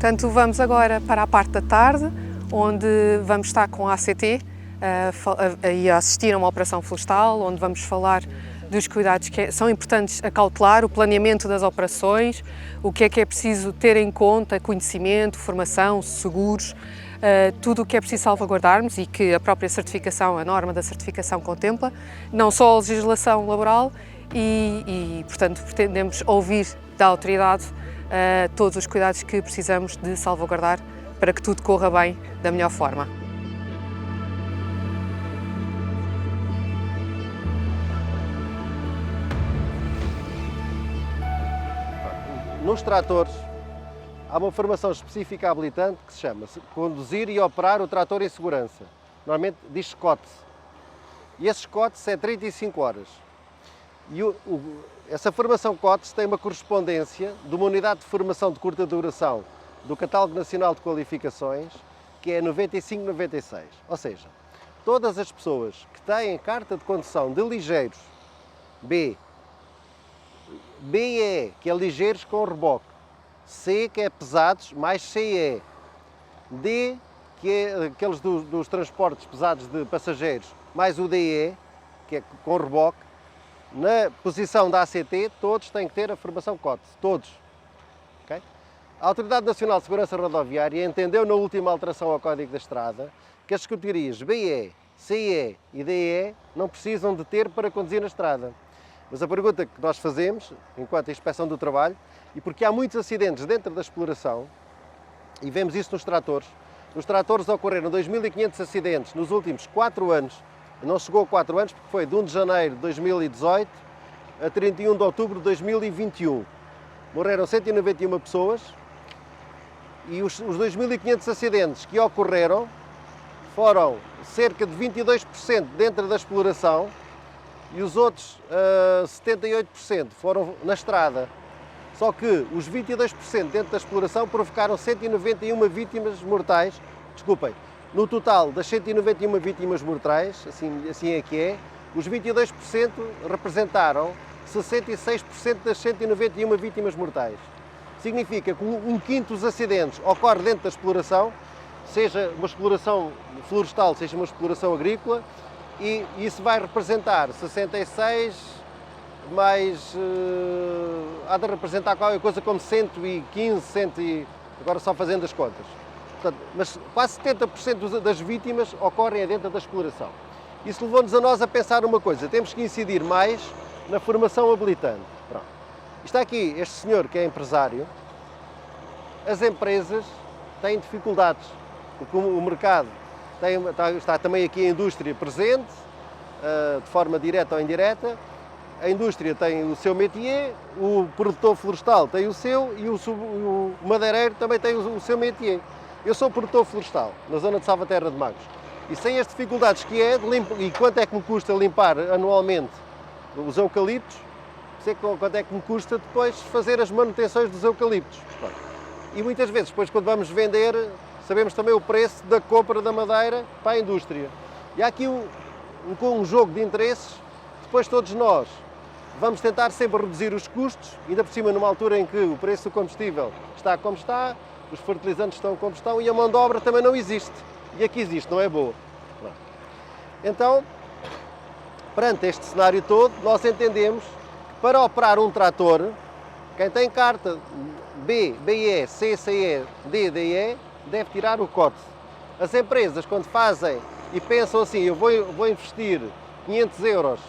Portanto, vamos agora para a parte da tarde, onde vamos estar com a ACT a assistir a uma operação florestal, onde vamos falar dos cuidados que são importantes a cautelar, o planeamento das operações, o que é preciso ter em conta, conhecimento, formação, seguros, tudo o que é preciso salvaguardarmos e que a própria certificação, a norma da certificação contempla, não só a legislação laboral portanto, pretendemos ouvir da autoridade todos os cuidados que precisamos de salvaguardar para que tudo corra bem da melhor forma. Nos tratores, há uma formação específica habilitante que se chama conduzir e operar o trator em segurança. Normalmente diz COTS. E esse COTS é 35 horas. E essa formação COTS tem uma correspondência de uma unidade de formação de curta duração do Catálogo Nacional de Qualificações, que é 95-96. Ou seja, todas as pessoas que têm carta de condução de ligeiros B e E, que é ligeiros com reboque, C, que é pesados, mais CE, D, que é aqueles dos transportes pesados de passageiros, mais o DE, que é com reboque, na posição da ACT, todos têm que ter a formação COTS, todos. Okay? A Autoridade Nacional de Segurança Rodoviária entendeu na última alteração ao Código da Estrada que as categorias BE, CE e DE não precisam de ter para conduzir na estrada. Mas a pergunta que nós fazemos, enquanto Inspeção do Trabalho, e porque há muitos acidentes dentro da exploração, e vemos isso nos tratores ocorreram 2.500 acidentes nos últimos 4 anos, não chegou a 4 anos, porque foi de 1 de janeiro de 2018 a 31 de outubro de 2021. Morreram 191 pessoas e os 2.500 acidentes que ocorreram foram cerca de 22% dentro da exploração e os outros 78% foram na estrada. Só que os 22% dentro da exploração provocaram 191 vítimas mortais, desculpem, no total das 191 vítimas mortais, assim é que é, os 22% representaram 66% das 191 vítimas mortais. Significa que um quinto dos acidentes ocorre dentro da exploração, seja uma exploração florestal, seja uma exploração agrícola, e isso vai representar 66 mais... há de representar qualquer coisa como 115, agora só fazendo as contas. Portanto, mas quase 70% das vítimas ocorrem dentro da exploração. Isso levou-nos a nós a pensar uma coisa, temos que incidir mais na formação habilitante. Pronto. Está aqui este senhor que é empresário, as empresas têm dificuldades, porque o mercado está também aqui a indústria presente, de forma direta ou indireta, a indústria tem o seu métier, o produtor florestal tem o seu e o madeireiro também tem o seu métier. Eu sou produtor florestal, na zona de Salvaterra de Magos, e sem as dificuldades que é, e quanto é que me custa limpar anualmente os eucaliptos, sei quanto é que me custa depois fazer as manutenções dos eucaliptos. E muitas vezes, depois quando vamos vender, sabemos também o preço da compra da madeira para a indústria. E há aqui um jogo de interesses, depois todos nós vamos tentar sempre reduzir os custos, ainda por cima numa altura em que o preço do combustível está como está, os fertilizantes estão como estão e a mão de obra também não existe. E aqui existe, não é boa. Então, perante este cenário todo, nós entendemos que para operar um trator, quem tem carta B, BE, C, CE, D, DE, deve tirar o COTS. As empresas, quando fazem e pensam assim, eu vou investir 500 euros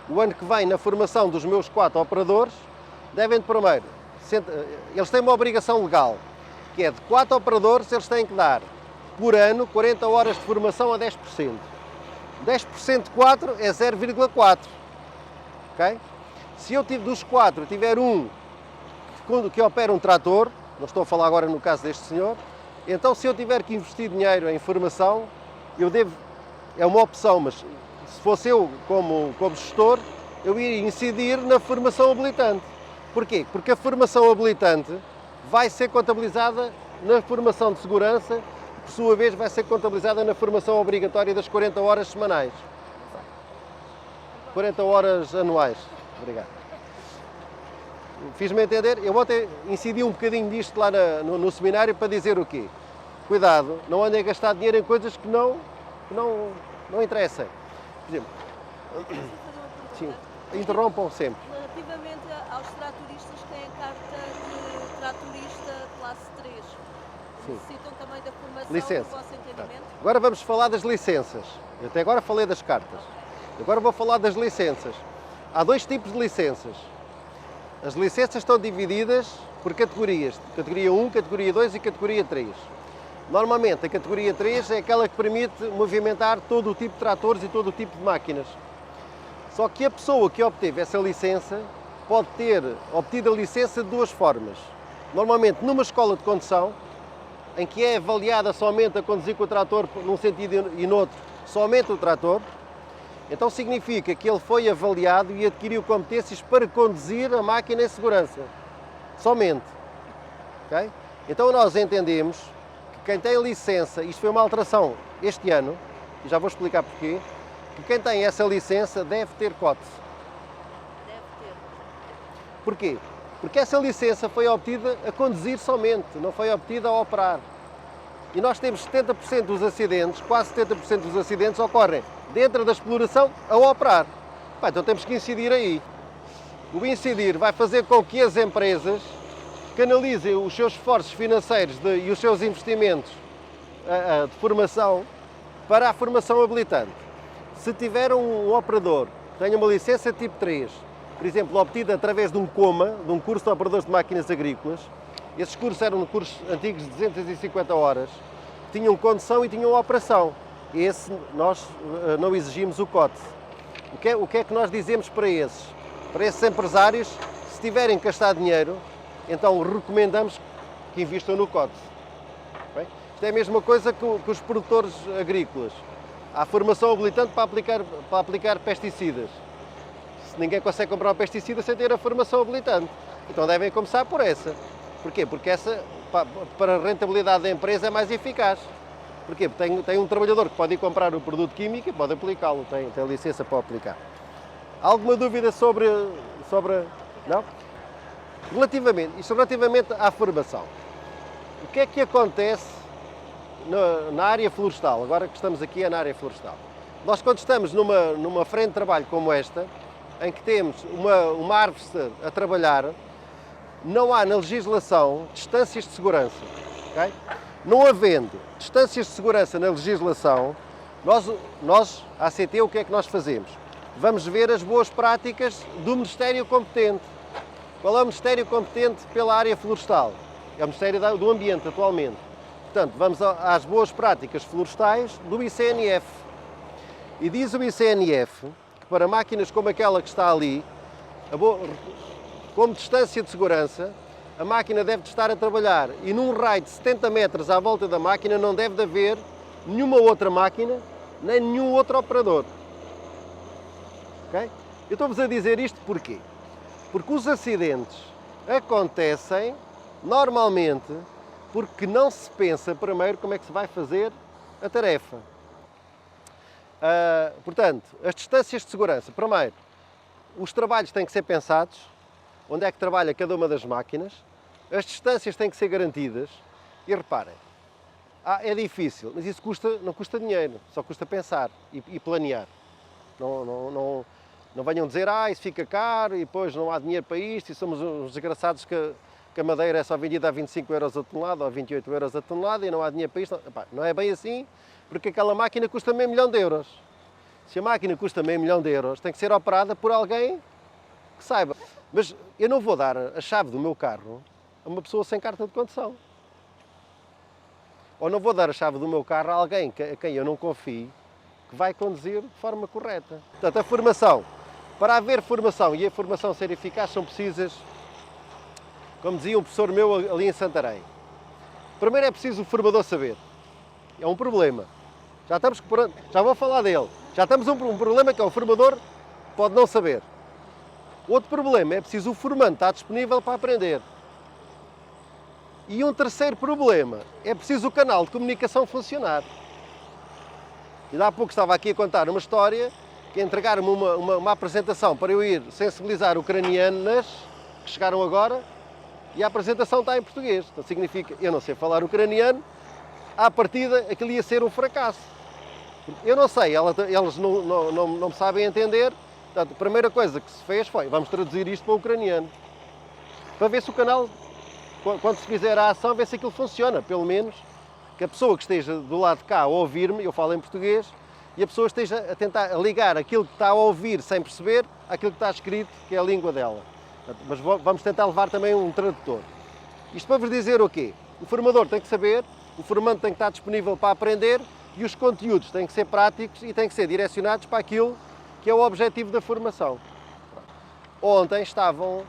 o ano que vem na formação dos meus 4 operadores, devem primeiro, eles têm uma obrigação legal, que é de 4 operadores, eles têm que dar, por ano, 40 horas de formação a 10%. 10% de 4 é 0,4. Okay? Se eu dos 4 tiver um que opera um trator, não estou a falar agora no caso deste senhor, então se eu tiver que investir dinheiro em formação, é uma opção, mas se fosse eu como gestor, eu iria incidir na formação habilitante. Porquê? Porque a formação habilitante vai ser contabilizada na formação de segurança, que por sua vez vai ser contabilizada na formação obrigatória das 40 horas semanais. 40 horas anuais. Obrigado. Fiz-me entender? Eu ontem incidi um bocadinho disto lá no seminário para dizer o quê? Cuidado, não andem a gastar dinheiro em coisas que não interessam. Por exemplo, Posso fazer uma sim, pergunta? interrompam sempre. Relativamente aos tratoristas que têm a carta de tratorista classe 3, Sim. necessitam também da formação Licença. do vosso entendimento? Agora vamos falar das licenças. Eu até agora falei das cartas. Agora vou falar das licenças. Há dois tipos de licenças. As licenças estão divididas por categorias. Categoria 1, categoria 2 e categoria 3. Normalmente a categoria 3 é aquela que permite movimentar todo o tipo de tratores e todo o tipo de máquinas. Só que a pessoa que obteve essa licença pode ter obtido a licença de duas formas. Normalmente numa escola de condução, em que é avaliada somente a conduzir com o trator num sentido e noutro, somente o trator. Então significa que ele foi avaliado e adquiriu competências para conduzir a máquina em segurança. Somente. Okay? Então nós entendemos que quem tem licença, isto foi uma alteração este ano, e já vou explicar porquê, que quem tem essa licença deve ter cote. Deve ter. Porquê? Porque essa licença foi obtida a conduzir somente, não foi obtida a operar. E nós temos 70% dos acidentes, quase 70% dos acidentes ocorrem dentro da exploração a operar. Então temos que incidir aí. O incidir vai fazer com que as empresas canalizem os seus esforços financeiros e os seus investimentos de formação para a formação habilitante. Se tiver um operador que tenha uma licença tipo 3, por exemplo, obtida através de um COMA, de um curso de operadores de máquinas agrícolas, esses cursos eram cursos antigos de 250 horas, tinham condução e tinham operação. Esse nós não exigimos o cote. O que é que nós dizemos para esses? Para esses empresários, se tiverem que gastar dinheiro, então recomendamos que invistam no cote. Bem, isto é a mesma coisa que os produtores agrícolas. Há formação habilitante para aplicar pesticidas. Se ninguém consegue comprar um pesticida sem ter a formação habilitante, então devem começar por essa. Porquê? Porque essa, para a rentabilidade da empresa, é mais eficaz. Porquê? Porque tem um trabalhador que pode ir comprar o produto químico e pode aplicá-lo, tem licença para aplicar. Alguma dúvida sobre... Não? Relativamente à formação. O que é que acontece na área florestal? Agora que estamos aqui é na área florestal. Nós, quando estamos numa frente de trabalho como esta, em que temos uma árvore a trabalhar, não há na legislação distâncias de segurança. Okay? Não havendo distâncias de segurança na legislação, nós, a ACT, o que é que nós fazemos? Vamos ver as boas práticas do Ministério competente. Qual é o Ministério competente pela área florestal? É o Ministério do Ambiente, atualmente. Portanto, vamos às boas práticas florestais do ICNF. E diz o ICNF que para máquinas como aquela que está ali, como distância de segurança, a máquina deve estar a trabalhar e num raio de 70 metros à volta da máquina não deve haver nenhuma outra máquina, nem nenhum outro operador. Okay? Eu estou-vos a dizer isto porquê? Porque os acidentes acontecem normalmente porque não se pensa primeiro como é que se vai fazer a tarefa. Portanto, as distâncias de segurança. Primeiro, os trabalhos têm que ser pensados, onde é que trabalha cada uma das máquinas, as distâncias têm que ser garantidas e reparem, é difícil, mas isso não custa dinheiro, só custa pensar e planear. Não venham dizer, isso fica caro e depois não há dinheiro para isto e somos uns desgraçados que a madeira é só vendida a 25 euros a tonelada ou a 28 euros a tonelada e não há dinheiro para isto. Não é bem assim, porque aquela máquina custa meio milhão de euros. Se a máquina custa meio milhão de euros, tem que ser operada por alguém que saiba. Mas eu não vou dar a chave do meu carro a uma pessoa sem carta de condução. Ou não vou dar a chave do meu carro a alguém a quem eu não confio que vai conduzir de forma correta. Portanto, a formação. Para haver formação e a formação ser eficaz são precisas, como dizia um professor meu ali em Santarém. Primeiro é preciso o formador saber. É um problema. Já vou falar dele. Já estamos um problema que é o formador pode não saber. Outro problema é preciso o formando estar disponível para aprender. E um terceiro problema é preciso o canal de comunicação funcionar. E há pouco estava aqui a contar uma história que entregaram-me uma apresentação para eu ir sensibilizar ucranianas que que chegaram agora e a apresentação está em português. Então significa, eu não sei falar ucraniano, à partida aquilo ia ser um fracasso. Eu não sei, eles não me sabem entender. Portanto, a primeira coisa que se fez foi, vamos traduzir isto para o ucraniano. Para ver se o canal, quando se fizer a ação, ver se aquilo funciona, pelo menos. Que a pessoa que esteja do lado de cá a ouvir-me, eu falo em português, e a pessoa esteja a tentar ligar aquilo que está a ouvir sem perceber àquilo que está escrito, que é a língua dela. Mas vamos tentar levar também um tradutor. Isto para vos dizer o quê? O formador tem que saber, o formando tem que estar disponível para aprender e os conteúdos têm que ser práticos e têm que ser direcionados para aquilo que é o objetivo da formação. Ontem estavam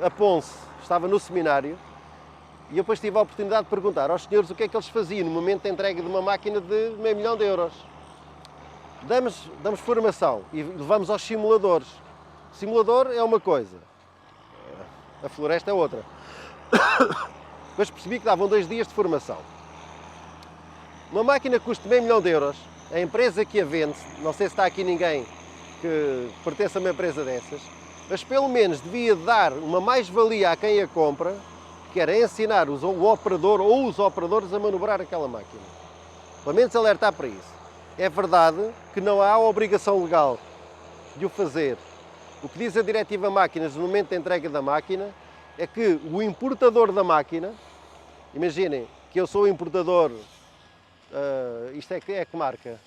a Ponce, estava no seminário, e eu depois tive a oportunidade de perguntar aos senhores o que é que eles faziam no momento da entrega de uma máquina de €500 mil. Damos formação e levamos aos simuladores. O simulador é uma coisa, a floresta é outra. Depois percebi que davam 2 dias de formação. Uma máquina que custa €500 mil, a empresa que a vende, não sei se está aqui ninguém que pertence a uma empresa dessas, mas pelo menos devia dar uma mais-valia a quem a compra, que era ensinar o operador ou os operadores a manobrar aquela máquina. Pelo menos alertar para isso. É verdade que não há obrigação legal de o fazer. O que diz a Diretiva Máquinas no momento da entrega da máquina é que o importador da máquina, imaginem que eu sou o importador, isto é que marca?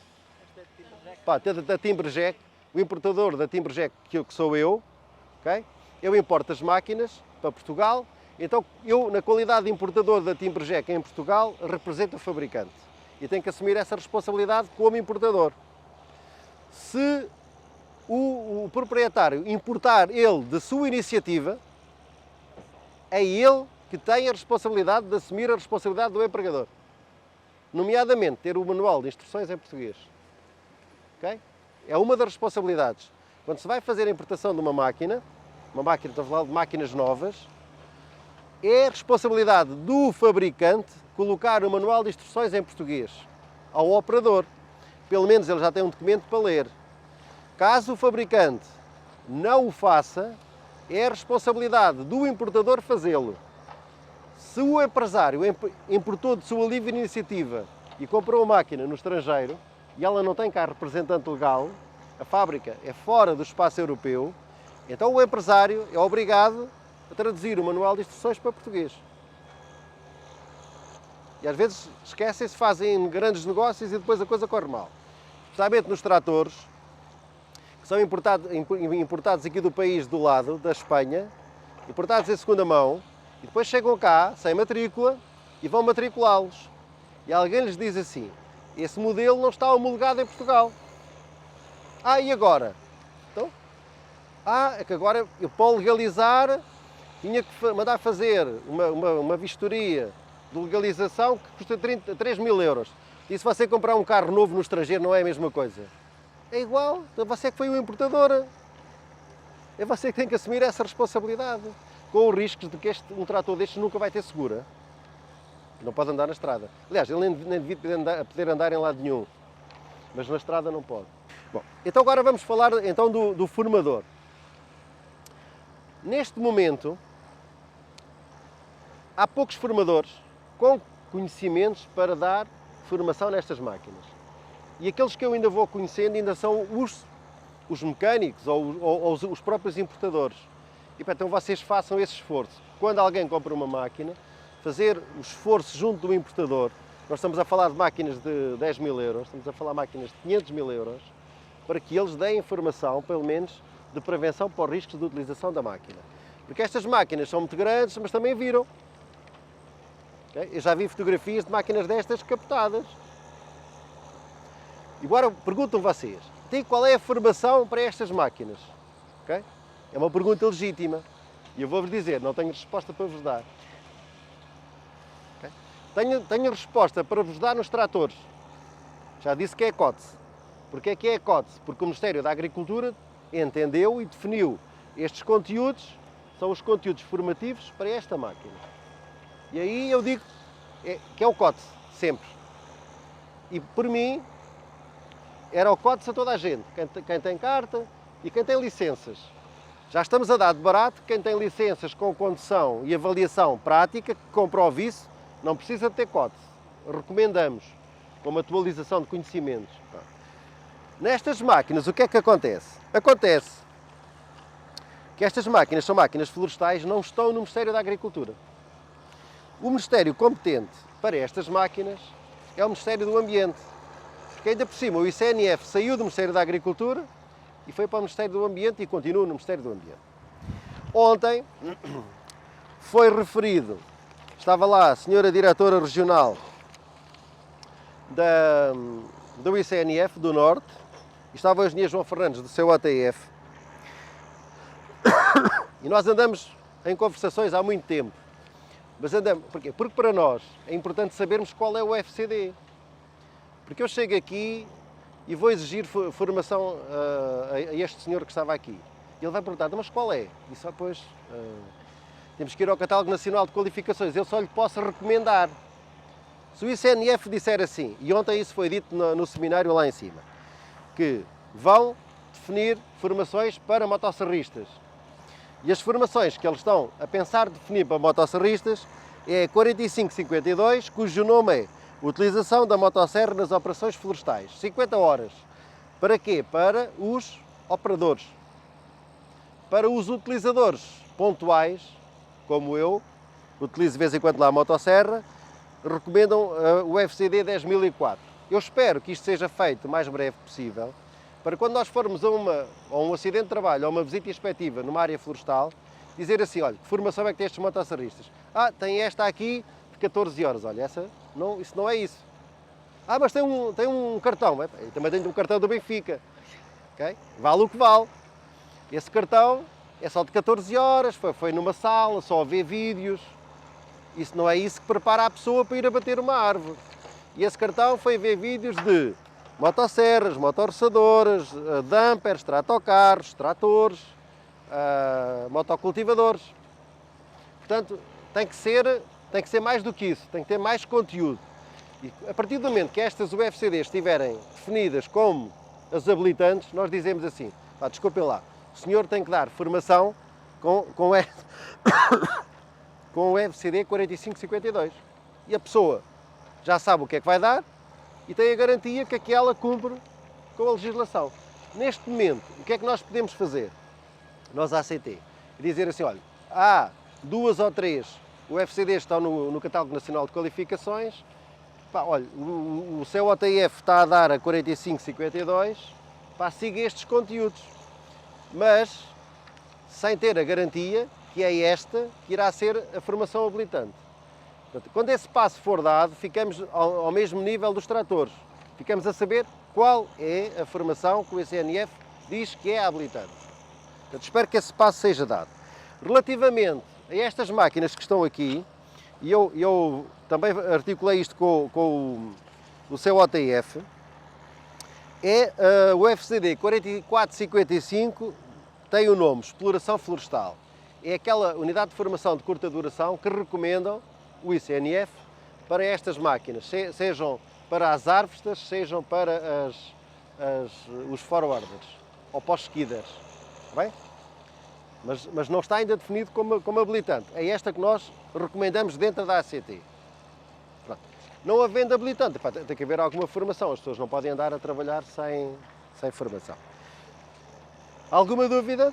Pá, da Timberjack, o importador da Timberjack que sou eu, okay? Eu importo as máquinas para Portugal. Então, eu, na qualidade de importador da Timberjack em Portugal, represento o fabricante e tenho que assumir essa responsabilidade como importador. Se o proprietário importar ele de sua iniciativa, é ele que tem a responsabilidade de assumir a responsabilidade do empregador. Nomeadamente, ter o manual de instruções em português. Okay? É uma das responsabilidades. Quando se vai fazer a importação de uma máquina, estou a falar de máquinas novas, é responsabilidade do fabricante colocar o manual de instruções em português ao operador. Pelo menos ele já tem um documento para ler. Caso o fabricante não o faça, é a responsabilidade do importador fazê-lo. Se o empresário importou de sua livre iniciativa e comprou a máquina no estrangeiro e ela não tem cá representante legal, a fábrica é fora do espaço europeu, então o empresário é obrigado a traduzir o manual de instruções para português. E às vezes esquecem-se, fazem grandes negócios e depois a coisa corre mal. Especialmente nos tratores, que são importados aqui do país do lado, da Espanha, importados em segunda mão, e depois chegam cá, sem matrícula, e vão matriculá-los. E alguém lhes diz assim, esse modelo não está homologado em Portugal. Ah, e agora? Então, é que agora eu para legalizar tinha que mandar fazer uma vistoria de legalização que custa 3 mil euros. E se você comprar um carro novo no estrangeiro não é a mesma coisa? É igual, você que foi o importador. É você que tem que assumir essa responsabilidade. Com os riscos de que um trator destes nunca vai ter segura. Não pode andar na estrada. Aliás, ele nem devia poder andar em lado nenhum. Mas na estrada não pode. Bom, então agora vamos falar então do formador. Neste momento, há poucos formadores com conhecimentos para dar formação nestas máquinas. E aqueles que eu ainda vou conhecendo ainda são os mecânicos ou os próprios importadores. E então vocês façam esse esforço. Quando alguém compra uma máquina, fazer o esforço junto do importador. Nós estamos a falar de máquinas de 10 mil euros, estamos a falar de máquinas de 500 mil euros, para que eles deem informação, pelo menos, de prevenção para os riscos de utilização da máquina. Porque estas máquinas são muito grandes, mas também viram. Okay? Eu já vi fotografias de máquinas destas captadas. E agora perguntam vocês, qual é a formação para estas máquinas? Okay? É uma pergunta legítima. E eu vou-vos dizer, não tenho resposta para vos dar. Okay? Tenho resposta para vos dar nos tratores. Já disse que é COTS. Porquê é que é COTS? Porque o Ministério da Agricultura entendeu e definiu estes conteúdos, são os conteúdos formativos para esta máquina. E aí eu digo que é o COTS, sempre. E por mim, era o COTS a toda a gente, quem tem carta e quem tem licenças. Já estamos a dar de barato quem tem licenças com condução e avaliação prática, que comprove isso, não precisa ter códice. Recomendamos, como atualização de conhecimentos. Nestas máquinas, o que é que acontece? Acontece que estas máquinas são máquinas florestais, não estão no Ministério da Agricultura. O Ministério competente para estas máquinas é o Ministério do Ambiente. Porque ainda por cima o ICNF saiu do Ministério da Agricultura e foi para o Ministério do Ambiente e continua no Ministério do Ambiente. Ontem foi referido, estava lá a senhora diretora regional do ICNF do Norte, e estava o engenheiro João Fernandes do seu ATF, e nós andamos em conversações há muito tempo. Mas andamos, porquê? Porque para nós é importante sabermos qual é o FCD. Porque eu chego aqui e vou exigir formação a este senhor que estava aqui. E ele vai perguntar, mas qual é? E só depois temos que ir ao Catálogo Nacional de Qualificações. Eu só lhe posso recomendar. Se o ICNF disser assim, e ontem isso foi dito no seminário lá em cima, que vão definir formações para motosserristas. E as formações que eles estão a pensar definir para motosserristas é 4552, cujo nome é Utilização da motosserra nas operações florestais. 50 horas. Para quê? Para os operadores. Para os utilizadores pontuais, como eu, utilizo de vez em quando lá a motosserra, recomendam o FCD 10004. Eu espero que isto seja feito o mais breve possível, para quando nós formos a um acidente de trabalho ou uma visita inspectiva numa área florestal, dizer assim, olha, que formação é que tem estes motosserristas? Ah, tem esta aqui de 14 horas, olha, isso não é isso. Ah, mas tem um cartão, eu também tenho um cartão do Benfica, okay? Vale o que vale. Esse cartão é só de 14 horas, foi numa sala, só a ver vídeos, isso não é isso que prepara a pessoa para ir abater uma árvore. E esse cartão foi ver vídeos de motosserras, motorroçadoras, dumpers, tratocarros, tratores, motocultivadores. Portanto, tem que ser mais do que isso, tem que ter mais conteúdo. E a partir do momento que estas UFCDs estiverem definidas como as habilitantes, nós dizemos assim, desculpem lá, o senhor tem que dar formação com o UFCD 4552. E a pessoa já sabe o que é que vai dar e tem a garantia que aquela cumpre com a legislação. Neste momento, o que é que nós podemos fazer? Nós, a ACT, dizer assim, olha, há 2 ou 3 UFCDs estão no Catálogo Nacional de Qualificações, olha, o seu OTF está a dar a 4552, siga estes conteúdos, mas sem ter a garantia que é esta que irá ser a formação habilitante. Portanto, quando esse passo for dado, ficamos ao mesmo nível dos tratores. Ficamos a saber qual é a formação que o ICNF diz que é habilitante. Portanto, espero que esse passo seja dado. Relativamente a estas máquinas que estão aqui, e eu também articulei isto com o seu OTF, o FCD 4455 tem o nome Exploração Florestal. É aquela unidade de formação de curta duração que recomendam o ICNF para estas máquinas, sejam para as harvesters, sejam para os forwarders ou para os skiders. Está bem? Mas não está ainda definido como habilitante. É esta que nós recomendamos dentro da ACT. Pronto. Não havendo habilitante, tem que haver alguma formação. As pessoas não podem andar a trabalhar sem formação. Alguma dúvida?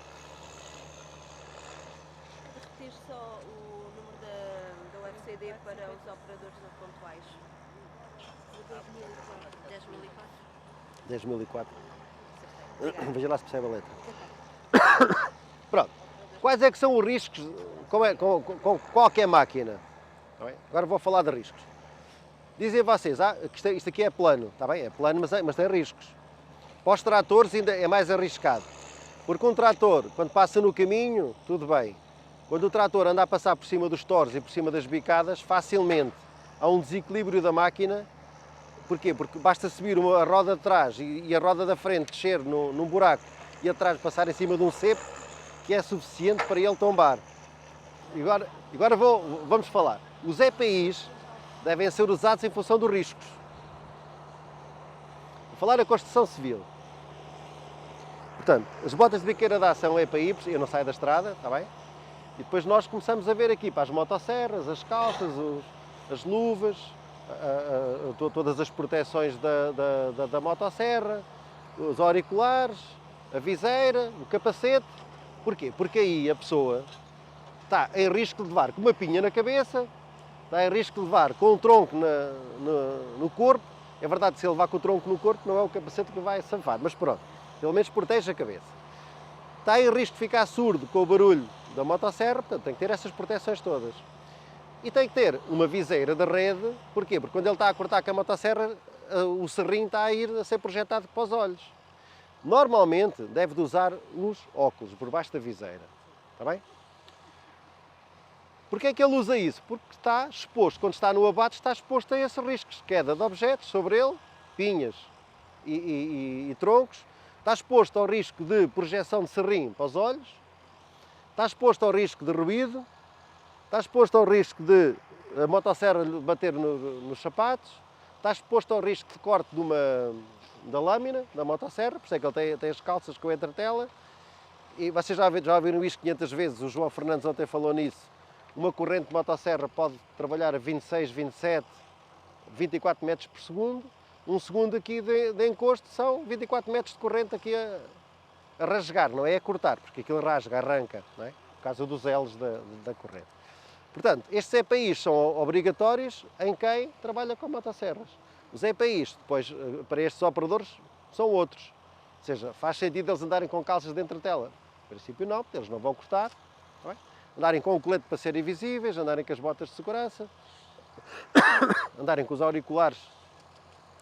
Repetir só o número da UFCD para os operadores não pontuais. 10.004. 10.004. Veja lá se percebe a letra. Pronto. Quais é que são os riscos com qualquer máquina? Agora vou falar de riscos. Dizem vocês, que isto aqui é plano. Está bem, é plano, mas tem riscos. Para os tratores ainda é mais arriscado. Porque um trator, quando passa no caminho, tudo bem. Quando o trator anda a passar por cima dos torres e por cima das bicadas, facilmente há um desequilíbrio da máquina. Porquê? Porque basta subir a roda de trás e a roda da frente descer num buraco e atrás passar em cima de um cepo, que é suficiente para ele tombar. E agora vamos falar. Os EPIs devem ser usados em função dos riscos. Vou falar da construção civil. Portanto, as botas de biqueira de aço são EPI, eu não saio da estrada, está bem? E depois nós começamos a ver aqui para as motosserras, as calças, as luvas, todas as proteções da motosserra, os auriculares, a viseira, o capacete. Porquê? Porque aí a pessoa está em risco de levar com uma pinha na cabeça, está em risco de levar com um tronco no corpo. É verdade que se ele levar com o tronco no corpo não é o capacete que vai safar, mas pronto, pelo menos protege a cabeça. Está em risco de ficar surdo com o barulho da motosserra, portanto tem que ter essas proteções todas. E tem que ter uma viseira de rede, porquê? Porque quando ele está a cortar com a motosserra, o serrinho está a ser projetado para os olhos. Normalmente deve de usar os óculos por baixo da viseira, está bem? Porquê é que ele usa isso? Porque está exposto, quando está no abate, está exposto a esses riscos, queda de objetos sobre ele, pinhas e troncos, está exposto ao risco de projeção de serrinho para os olhos, está exposto ao risco de ruído, está exposto ao risco de a motosserra bater nos sapatos, está exposto ao risco de corte da lâmina da motosserra, por isso é que ele tem as calças com a entretela. E vocês já ouviram isto 500 vezes, o João Fernandes ontem falou nisso. Uma corrente de motosserra pode trabalhar a 26, 27, 24 metros por segundo. Um segundo aqui de encosto são 24 metros de corrente aqui a rasgar, não é a cortar, porque aquilo rasga, arranca, não é? Por causa dos elos da corrente. Portanto, estes EPIs são obrigatórios em quem trabalha com motosserras. Os EPIs, depois, para estes operadores, são outros. Ou seja, faz sentido eles andarem com calças de entretela? No princípio não, porque eles não vão cortar. Não é? Andarem com o colete para serem visíveis, andarem com as botas de segurança, andarem com os auriculares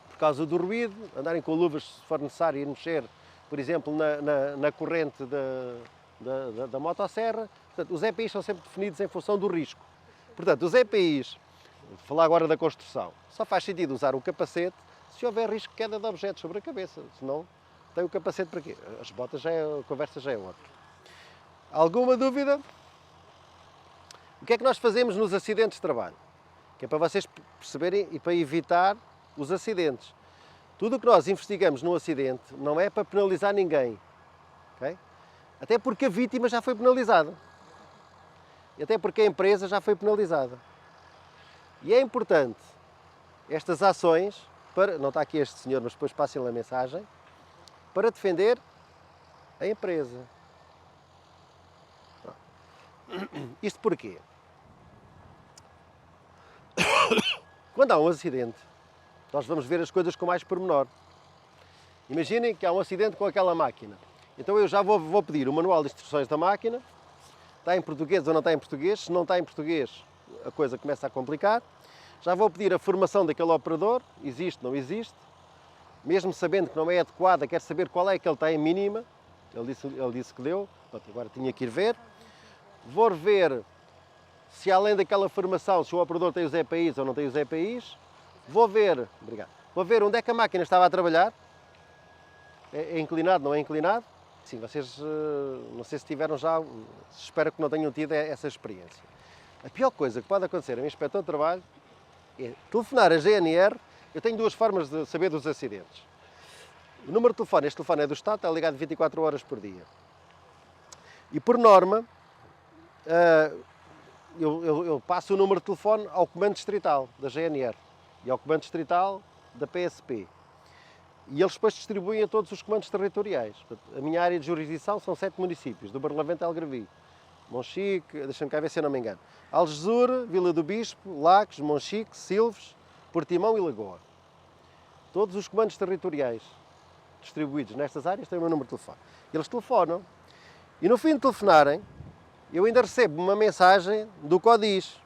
por causa do ruído, andarem com luvas se for necessário ir mexer, por exemplo, na corrente da motosserra. Portanto, os EPIs são sempre definidos em função do risco. Portanto, os EPIs, vou falar agora da construção, só faz sentido usar o capacete se houver risco de queda de objetos sobre a cabeça, senão tem o capacete para quê? As botas a conversa já é outra. Alguma dúvida? O que é que nós fazemos nos acidentes de trabalho? Que é para vocês perceberem e para evitar os acidentes. Tudo o que nós investigamos num acidente não é para penalizar ninguém, okay? Até porque a vítima já foi penalizada. E até porque a empresa já foi penalizada. E é importante estas ações, não está aqui este senhor, mas depois passem-lhe a mensagem, para defender a empresa. Isto porquê? Quando há um acidente, nós vamos ver as coisas com mais pormenor. Imaginem que há um acidente com aquela máquina. Então eu já vou pedir o manual de instruções da máquina, está em português ou não está em português. Se não está em português, a coisa começa a complicar. Já vou pedir a formação daquele operador, existe, não existe. Mesmo sabendo que não é adequada, quero saber qual é que ele está em mínima. Ele disse que deu, agora tinha que ir ver. Vou ver se além daquela formação, se o operador tem os EPIs ou não tem os EPIs. Vou ver onde é que a máquina estava a trabalhar. É inclinado, não é inclinado? Sim, vocês não sei se tiveram já, espero que não tenham tido essa experiência. A pior coisa que pode acontecer a um inspetor de trabalho é telefonar a GNR. Eu tenho duas formas de saber dos acidentes. O número de telefone, este telefone é do Estado, está ligado 24 horas por dia. E por norma, eu passo o número de telefone ao comando distrital da GNR e ao comando distrital da PSP. E eles depois distribuem a todos os comandos territoriais. Portanto, a minha área de jurisdição são 7 municípios, do Barlavento a Algarvio. Monchique, deixa-me cá ver se eu não me engano. Algesur, Vila do Bispo, Lagos, Monchique, Silves, Portimão e Lagoa. Todos os comandos territoriais distribuídos nestas áreas têm o meu número de telefone. Eles telefonam e no fim de telefonarem, eu ainda recebo uma mensagem do CODIS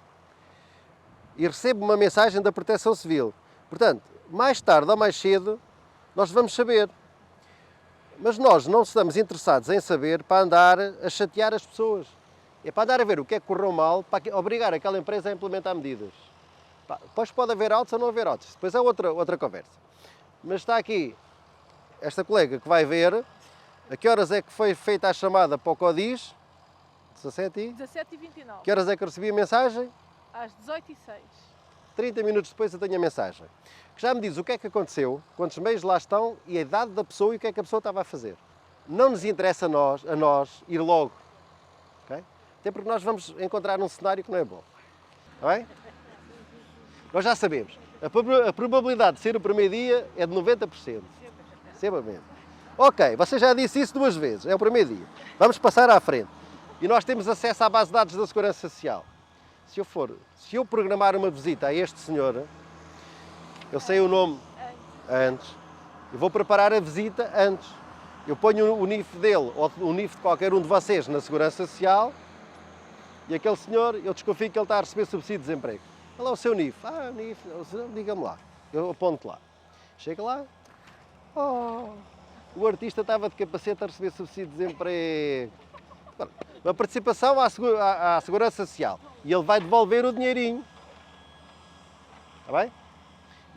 e recebo uma mensagem da Proteção Civil. Portanto, mais tarde ou mais cedo, nós vamos saber. Mas nós não estamos interessados em saber para andar a chatear as pessoas. É para andar a ver o que é que correu mal, para obrigar aquela empresa a implementar medidas. Depois pode haver autos ou não haver autos. Depois é outra conversa. Mas está aqui esta colega que vai ver a que horas é que foi feita a chamada para o CODIS. 17h29. Que horas é que eu recebi a mensagem? Às 18h06. 30 minutos depois eu tenho a mensagem. Que já me diz o que é que aconteceu, quantos meios lá estão e a idade da pessoa e o que é que a pessoa estava a fazer. não nos interessa a nós ir logo. Okay? Até porque nós vamos encontrar um cenário que não é bom. Está bem? Nós já sabemos. A probabilidade de ser o primeiro dia é de 90%. Sempre mesmo. Ok, você já disse isso 2 vezes. É o primeiro dia. Vamos passar à frente. E nós temos acesso à base de dados da Segurança Social. Se eu programar uma visita a este senhor, eu sei o nome antes. Eu vou preparar a visita antes. Eu ponho o NIF dele ou o NIF de qualquer um de vocês na Segurança Social e aquele senhor, eu desconfio que ele está a receber subsídio de desemprego. Qual é o seu NIF? Ah, NIF, diga-me lá. Eu aponto lá. Chega lá. Oh, o artista estava de capacete a receber subsídio de desemprego. Uma participação à Segurança Social. E ele vai devolver o dinheirinho. Está bem?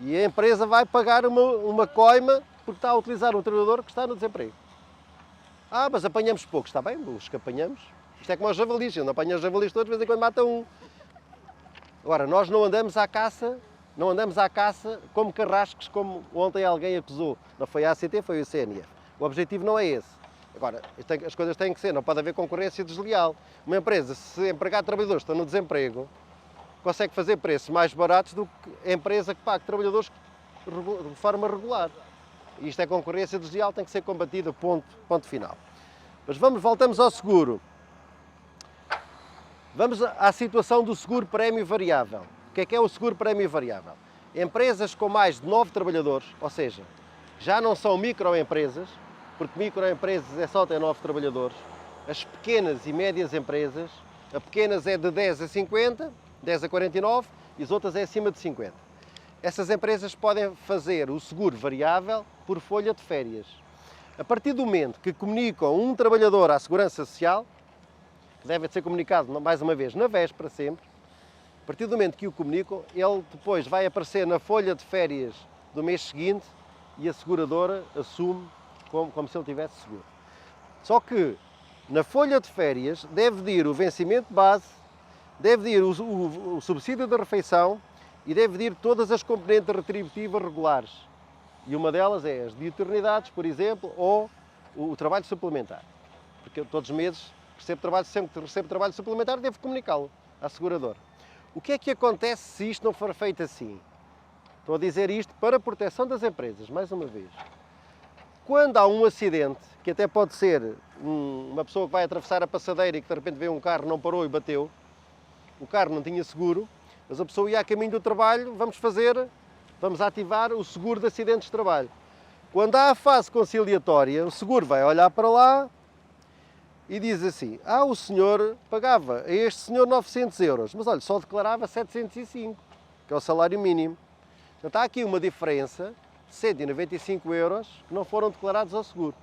E a empresa vai pagar uma coima porque está a utilizar um trabalhador que está no desemprego. Ah, mas apanhamos poucos. Está bem, os que apanhamos. Isto é como aos javalis. Eu não apanho os javalis todos, de vez em quando mata um. Agora, nós não andamos à caça como carrascos, como ontem alguém acusou. Não foi a ACT, foi o CNF. O objetivo não é esse. Agora, as coisas têm que ser, não pode haver concorrência desleal. Uma empresa, se empregar trabalhadores que estão no desemprego, consegue fazer preços mais baratos do que a empresa que paga trabalhadores de forma regular. E isto é concorrência desleal, tem que ser combatida, ponto final. Mas voltamos ao seguro. Vamos à situação do seguro prémio variável. O que é o seguro prémio variável? Empresas com mais de 9 trabalhadores, ou seja, já não são microempresas, porque microempresas é só ter 9 trabalhadores. As pequenas e médias empresas, a pequenas é de 10 a 50, 10 a 49 e as outras é acima de 50. Essas empresas podem fazer o seguro variável por folha de férias. A partir do momento que comunicam um trabalhador à Segurança Social, que deve ser comunicado mais uma vez na véspera sempre, a partir do momento que o comunicam, ele depois vai aparecer na folha de férias do mês seguinte e a seguradora assume como se ele tivesse seguro. Só que na folha de férias deve de ir o vencimento base, deve de ir o subsídio de refeição e deve de ir todas as componentes retributivas regulares. E uma delas é as diuturnidades, por exemplo, ou o trabalho suplementar. Porque todos os meses sempre que recebo trabalho suplementar, devo comunicá-lo à seguradora. O que é que acontece se isto não for feito assim? Estou a dizer isto para a proteção das empresas, mais uma vez. Quando há um acidente, que até pode ser uma pessoa que vai atravessar a passadeira e que de repente vê um carro, não parou e bateu, o carro não tinha seguro, mas a pessoa ia a caminho do trabalho, vamos ativar o seguro de acidentes de trabalho. Quando há a fase conciliatória, o seguro vai olhar para lá e diz assim, o senhor pagava a este senhor 900 euros, mas olha, só declarava 705, que é o salário mínimo. Então está aqui uma diferença de 195 euros que não foram declarados ao seguro.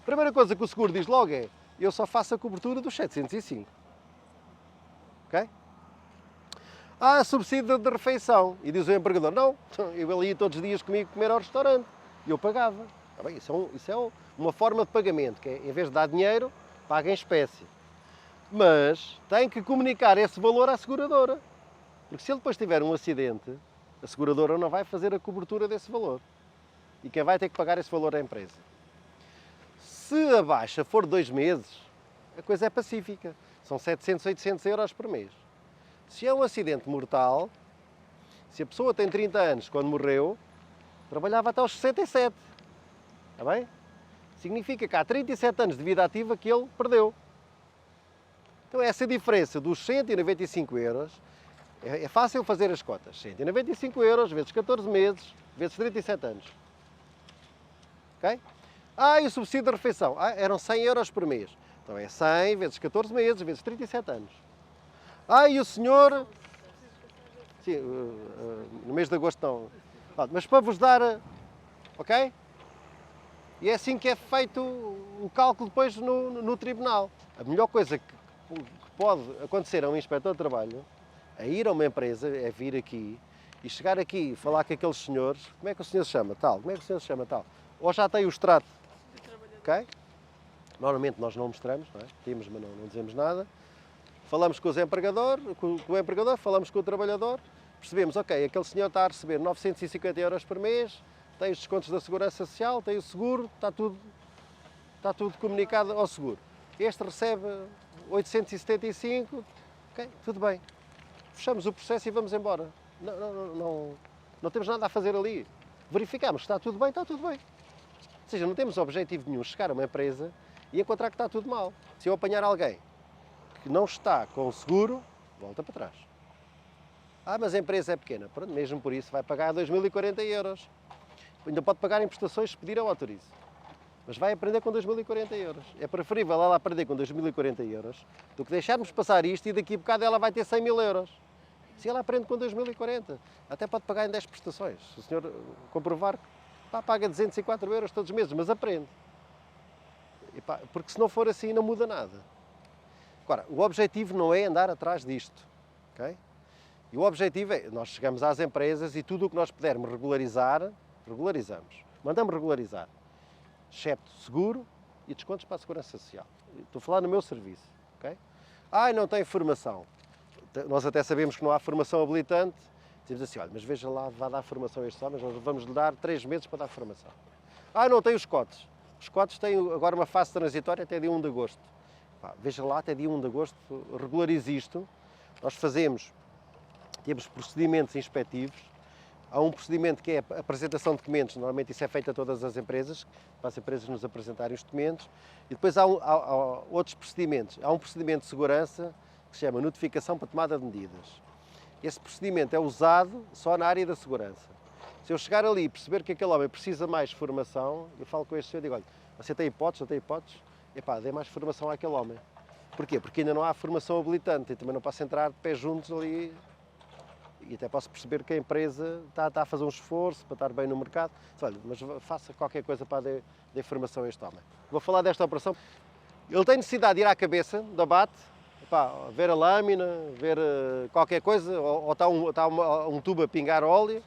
A primeira coisa que o seguro diz logo é, eu só faço a cobertura dos 705. Ok? Subsídio de refeição. E diz o empregador, não, ele ia todos os dias comigo comer ao restaurante. E eu pagava. Bem, isso é uma forma de pagamento, que é, em vez de dar dinheiro, paga em espécie. Mas tem que comunicar esse valor à seguradora. Porque se ele depois tiver um acidente, a seguradora não vai fazer a cobertura desse valor. E quem vai ter que pagar esse valor é a empresa. Se a baixa for 2 meses, a coisa é pacífica. São 700, 800 euros por mês. Se é um acidente mortal, se a pessoa tem 30 anos quando morreu, trabalhava até aos 67. Está bem? Significa que há 37 anos de vida ativa que ele perdeu. Então essa diferença dos 195 euros, é fácil fazer as contas. 195 euros vezes 14 meses, vezes 37 anos. Ok? E o subsídio de refeição? Eram 100 euros por mês. Então é 100 vezes 14 meses, vezes 37 anos. E o senhor... Sim, no mês de agosto não. Mas para vos dar... Ok? E é assim que é feito o cálculo depois no tribunal. A melhor coisa que pode acontecer a um inspetor de trabalho é ir a uma empresa, é vir aqui e chegar aqui e falar com aqueles senhores. Como é que o senhor se chama? Tal. Como é que o senhor se chama? Tal. Ou já tem o extrato. Ok? Normalmente nós não mostramos, não é? Temos, mas não dizemos nada. Falamos com o empregador, falamos com o trabalhador, percebemos, ok, aquele senhor está a receber 950 euros por mês, tem os descontos da Segurança Social, tem o seguro, está tudo está tudo comunicado ao seguro. Este recebe 875, ok, tudo bem. Fechamos o processo e vamos embora. Não temos nada a fazer ali. Verificamos que está tudo bem, está tudo bem. Ou seja, não temos objetivo nenhum chegar a uma empresa e encontrar que está tudo mal. Se eu apanhar alguém que não está com o seguro, volta para trás. Mas a empresa é pequena. Pronto, mesmo por isso vai pagar 2.040 euros. Ainda pode pagar em prestações se pedir ao autorizo. Mas vai aprender com 2.040 euros. É preferível ela aprender com 2.040 euros do que deixarmos passar isto e daqui a bocado ela vai ter 100.000 euros. Se ela aprende com 2.040, até pode pagar em 10 prestações. Se o senhor comprovar que paga 204 euros todos os meses, mas aprende. Porque se não for assim não muda nada. Agora, o objetivo não é andar atrás disto. Okay? E o objetivo é, nós chegamos às empresas e tudo o que nós pudermos regularizar, regularizamos. Mandamos regularizar. Excepto seguro e descontos para a Segurança Social. Estou a falar no meu serviço. Okay? Não tem formação. Nós até sabemos que não há formação habilitante. Dizemos assim, olha, mas veja lá, vai dar formação a estes homens, nós vamos lhe dar 3 meses para dar formação. Não tem os cotes. Os cotes têm agora uma fase transitória até dia 1 de agosto. Veja lá, até dia 1 de agosto, regularize isto. Nós temos procedimentos inspectivos. Há um procedimento que é a apresentação de documentos, normalmente isso é feito a todas as empresas, para as empresas nos apresentarem os documentos. E depois há outros procedimentos. Há um procedimento de segurança que se chama notificação para tomada de medidas. Esse procedimento é usado só na área da segurança. Se eu chegar ali e perceber que aquele homem precisa mais formação, eu falo com este senhor e digo, olha, você tem hipóteses, não tem hipóteses? Dê mais formação àquele homem. Porquê? Porque ainda não há formação habilitante e também não posso entrar de pés juntos ali e até posso perceber que a empresa está a fazer um esforço para estar bem no mercado. Olha, mas faça qualquer coisa para dar formação a este homem. Vou falar desta operação. Ele tem necessidade de ir à cabeça do abate, ver a lâmina, ver qualquer coisa, ou está um tubo a pingar óleo.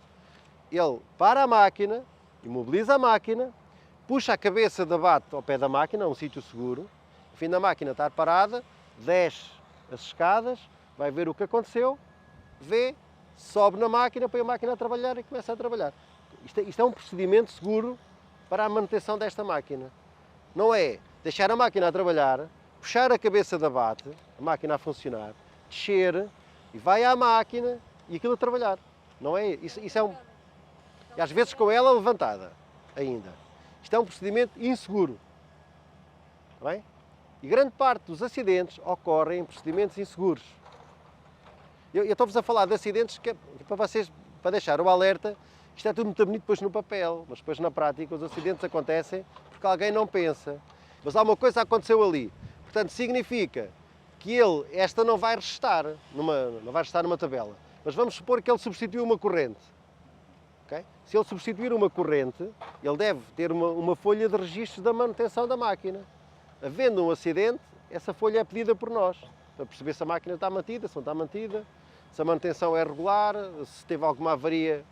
Ele para a máquina, imobiliza a máquina, puxa a cabeça de abate ao pé da máquina, a um sítio seguro. No fim da máquina está parada, desce as escadas, vai ver o que aconteceu, vê, sobe na máquina, põe a máquina a trabalhar e começa a trabalhar. Isto é um procedimento seguro para a manutenção desta máquina. Não é deixar a máquina a trabalhar, puxar a cabeça de abate, a máquina a funcionar, descer e vai à máquina e aquilo a trabalhar. Não é? Isso é um... E às vezes com ela levantada ainda. Isto é um procedimento inseguro. Está bem? E grande parte dos acidentes ocorrem em procedimentos inseguros. Eu estou-vos a falar de acidentes que é para vocês, para deixar o alerta. Isto é tudo muito bonito depois no papel, mas depois na prática os acidentes acontecem porque alguém não pensa. Mas alguma coisa aconteceu ali. Portanto, significa que esta não vai restar numa tabela. Mas vamos supor que ele substituiu uma corrente. Okay? Se ele substituir uma corrente, ele deve ter uma folha de registro da manutenção da máquina. Havendo um acidente, essa folha é pedida por nós, para perceber se a máquina está mantida, se não está mantida, se a manutenção é regular, se teve alguma avaria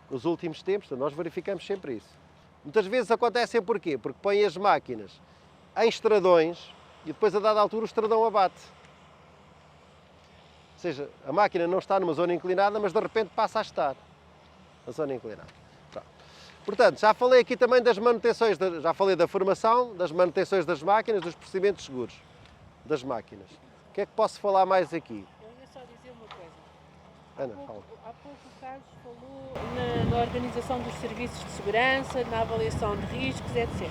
nos últimos tempos. Nós verificamos sempre isso. Muitas vezes acontecem porquê? Porque põem as máquinas em estradões e depois, a dada altura, o estradão abate. Ou seja, a máquina não está numa zona inclinada, mas de repente passa a estar na zona inclinada. Pronto. Portanto, já falei aqui também das manutenções, já falei da formação, das manutenções das máquinas, dos procedimentos seguros das máquinas. O que é que posso falar mais aqui? Eu ia só dizer uma coisa. Ana, fala. Há pouco o Carlos falou na organização dos serviços de segurança, na avaliação de riscos, etc.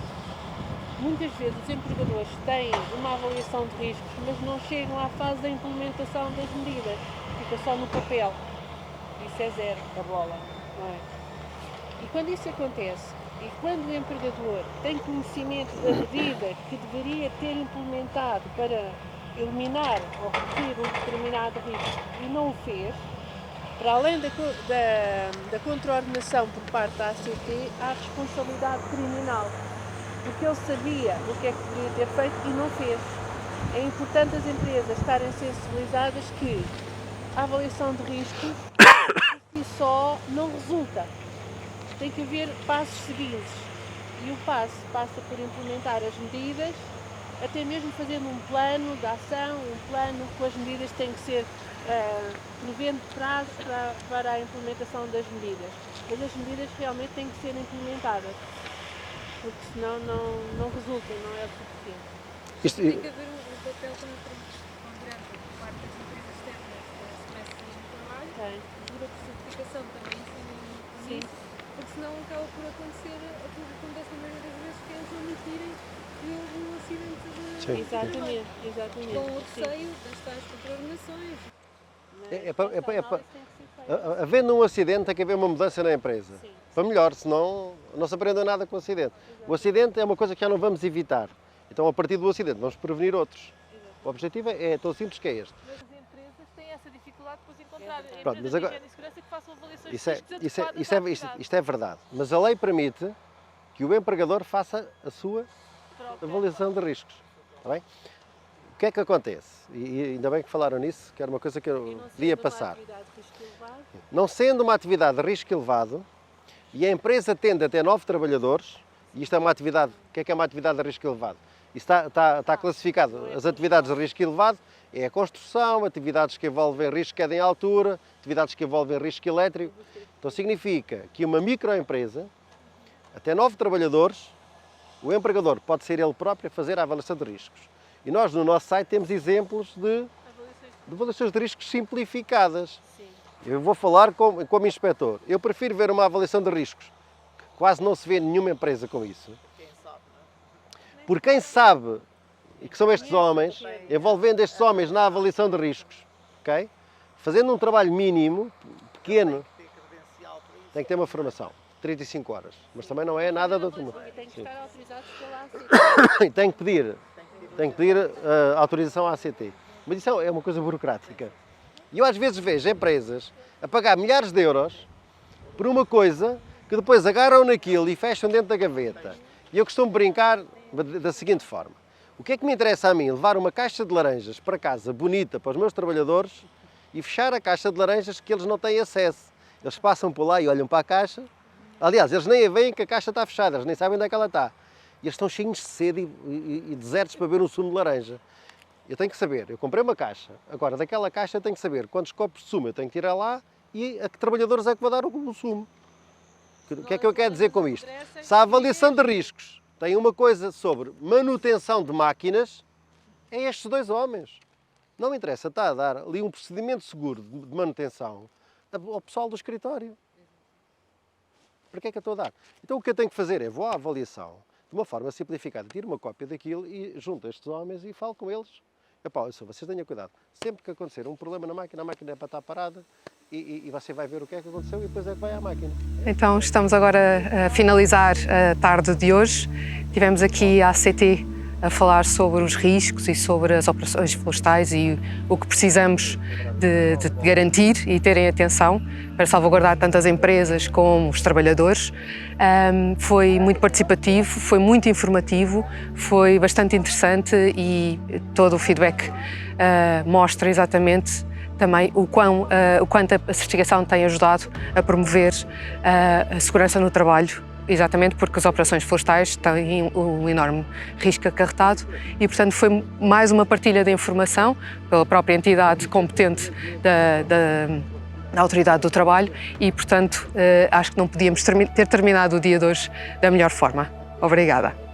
Muitas vezes os empregadores têm uma avaliação de riscos, mas não chegam à fase da implementação das medidas. Fica só no papel. Isso é zero, a bola, não é? E quando isso acontece, e quando o empregador tem conhecimento da medida que deveria ter implementado para eliminar ou reduzir um determinado risco e não o fez, para além da contraordenação por parte da ACT, há responsabilidade criminal. Porque ele sabia o que é que deveria ter feito e não fez. É importante as empresas estarem sensibilizadas que a avaliação de riscos por si só não resulta. Tem que haver passos seguintes. E o passo passa por implementar as medidas, até mesmo fazendo um plano de ação, um plano com as medidas que têm que ser prevendo prazo para a implementação das medidas. Mas as medidas realmente têm que ser implementadas. porque senão não resulta, não é o suficiente. Isto, Tem que haver um papel também ponderante por parte das empresas externas que começam mesmo o trabalho, dura por certificação também incidem Sim. nisso, porque senão acaba por acontecer aquilo que acontece na maioria das vezes, que é eles omitirem que houve um acidente de Sim. Exatamente, exatamente. com o Sim. receio das tais contraordenações. havendo um acidente, tem que haver uma mudança na empresa. Sim. Para melhor, senão não se aprende nada com o acidente. O acidente é uma coisa que já não vamos evitar. Então, a partir do acidente, vamos prevenir outros. O objetivo é tão simples que é este. Mas as empresas têm essa dificuldade depois de encontrar Pronto, mas agora- de segurança que façam avaliações Isso é, de riscos isso, é, adequadas isso, à é, atividade. isto é verdade. Mas a lei permite que o empregador faça a sua Própria. avaliação de riscos. Está bem? O que é que acontece? E ainda bem que falaram nisso, que era uma coisa que E eu não podia sendo uma passar. atividade de risco elevado, Não sendo uma atividade de risco elevado e a empresa tende a ter 9 trabalhadores, e isto é uma atividade, o que é uma atividade de risco elevado? Isso está classificado. As atividades de risco elevado é a construção, atividades que envolvem risco de queda em altura, atividades que envolvem risco elétrico. Então significa que uma microempresa, até 9 trabalhadores, o empregador pode ser ele próprio a fazer a avaliação de riscos. E nós no nosso site temos exemplos de avaliações de riscos simplificadas. sim. Eu vou falar como inspetor. Eu prefiro ver uma avaliação de riscos, que quase não se vê nenhuma empresa com isso. Por quem sabe, e que são estes homens, envolvendo estes homens na avaliação de riscos, ok? Fazendo um trabalho mínimo, pequeno, tem que ter uma formação, 35 horas, mas também não é nada do outro mundo. E tem que Sim. estar autorizados pela ACT. E tem que pedir autorização à ACT. Mas isso é uma coisa burocrática. E eu às vezes vejo empresas a pagar milhares de euros por uma coisa que depois agarram naquilo e fecham dentro da gaveta. E eu costumo brincar da seguinte forma. O que é que me interessa a mim? Levar uma caixa de laranjas para casa bonita para os meus trabalhadores e fechar a caixa de laranjas que eles não têm acesso. Eles passam por lá e olham para a caixa. Aliás, eles nem a veem que a caixa está fechada, eles nem sabem onde é que ela está. E eles estão cheios de sede e desertos para beber um sumo de laranja. Eu tenho que saber, eu comprei uma caixa, agora daquela caixa eu tenho que saber quantos copos de sumo eu tenho que tirar lá e a que trabalhadores é que vou dar o sumo. O que é que eu quero dizer com isto? Se a avaliação de riscos tem uma coisa sobre manutenção de máquinas, é estes dois homens. Não me interessa, está a dar ali um procedimento seguro de manutenção ao pessoal do escritório. Para que é que eu estou a dar? Então o que eu tenho que fazer é, vou à avaliação, de uma forma simplificada, tiro uma cópia daquilo e junto a estes homens e falo com eles. Epá, vocês tenham cuidado. Sempre que acontecer um problema na máquina é para estar parada e você vai ver o que é que aconteceu e depois é que vai à máquina. Então estamos agora a finalizar a tarde de hoje. Tivemos aqui a ACT a falar sobre os riscos e sobre as operações florestais e o que precisamos de garantir e terem atenção para salvaguardar tanto as empresas como os trabalhadores. Foi muito participativo, foi muito informativo, foi bastante interessante e todo o feedback mostra exatamente também o quanto a certificação tem ajudado a promover a segurança no trabalho, exatamente porque as operações florestais têm um enorme risco acarretado e, portanto, foi mais uma partilha de informação pela própria entidade competente da Autoridade do Trabalho e, portanto, acho que não podíamos ter terminado o dia de hoje da melhor forma. Obrigada.